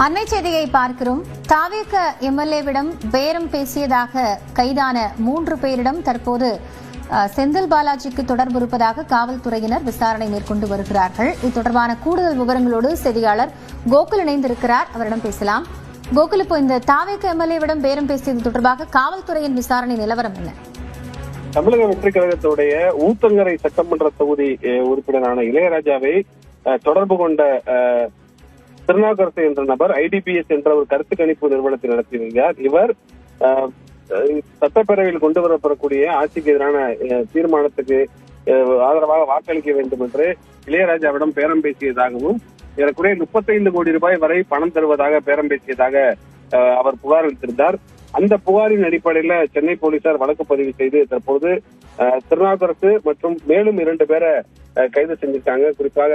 அண்மை செய்தியை பார்க்கிறோம். தாவேக எம்எல்ஏவிடம் பேரம் பேசியதாக கைதான 3 பேரிடம் தற்போது செந்தில் பாலாஜிக்கு தொடர்பு இருப்பதாக காவல்துறையினர் விசாரணை மேற்கொண்டு வருகிறார்கள். இது தொடர்பான கூடுதல் விவரங்களோடு செய்தியாளர் கோகுல் இணைந்திருக்கிறார். அவரிடம் பேசலாம். கோகுல், இப்போ இந்த தாவேக எம்எல்ஏவிடம் பேரம் பேசியது தொடர்பாக காவல்துறையின் விசாரணை நிலவரம் என்ன? தமிழக வெற்றி கழகத்துடைய ஊத்தங்கரை சட்டமன்ற தொகுதி உறுப்பினரான இளையராஜாவை தொடர்பு கொண்ட திருநாகரசு என்ற நபர் IDPS என்ற ஒரு கருத்து கணிப்பு நிறுவனத்தை நடத்தி வருகிறார். இவர் சட்டப்பேரவையில் கொண்டு வரப்படக்கூடிய ஆட்சிக்கு எதிரான தீர்மானத்துக்கு ஆதரவாக வாக்களிக்க வேண்டும் என்று இளையராஜாவிடம் பேரம் பேசியதாகவும் ஏறக்குறைய 35 கோடி ரூபாய் வரை பணம் தருவதாக பேரம் பேசியதாக அவர் புகார் அளித்திருந்தார். அந்த புகாரின் அடிப்படையில் சென்னை போலீசார் வழக்கு பதிவு செய்து தற்போது திருநாகரசு மற்றும் மேலும் 2 பேரை கைது செஞ்சிருக்காங்க. குறிப்பாக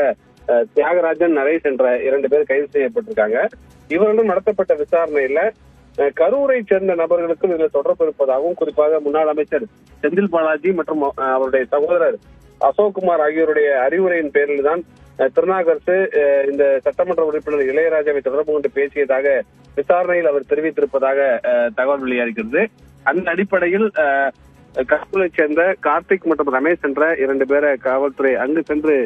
தியாகராஜன், நரேஷ் என்ற 2 பேர் கைது செய்யப்பட்டிருக்காங்க. இவர்களும் நடத்தப்பட்ட விசாரணையில கரூரை சேர்ந்த நபர்களுக்கும் இதில் தொடர்பு இருப்பதாகவும், குறிப்பாக முன்னாள் அமைச்சர் செந்தில் பாலாஜி மற்றும் அவருடைய சகோதரர் அசோக்குமார் ஆகியோருடைய அறிவுரையின் பேரில் தான் திருநாகரசு இந்த சட்டமன்ற உறுப்பினர் இளையராஜாவை தொடர்பு கொண்டு பேசியதாக விசாரணையில் அவர் தெரிவித்திருப்பதாக தகவல் வெளியாகிறது. அந்த அடிப்படையில் கரூரை சேர்ந்த கார்த்திக் மற்றும் ரமேஷ் என்ற 2 பேரை காவல்துறை அங்கு சென்று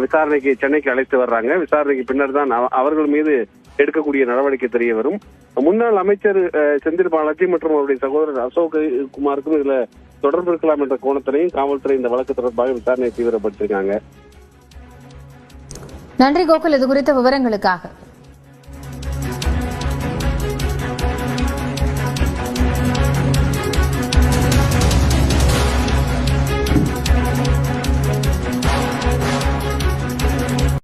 விசாரணைக்கு சென்னைக்கு அழைத்து வர்றாங்க. விசாரணைக்கு பின்னர் தான் அவர்கள் மீது எடுக்கக்கூடிய நடவடிக்கை தெரிய வரும். முன்னாள் அமைச்சர் செந்தில் பாலாஜி மற்றும் அவருடைய சகோதரர் அசோக் குமாருக்கும் இதுல தொடர்பு இருக்கலாம் என்ற கோணத்திலையும் காவல்துறை இந்த வழக்கு தொடர்பாக விசாரணை தீவிரப்படுத்திருக்காங்க. நன்றி கோகுல், இது குறித்த விவரங்களுக்காக.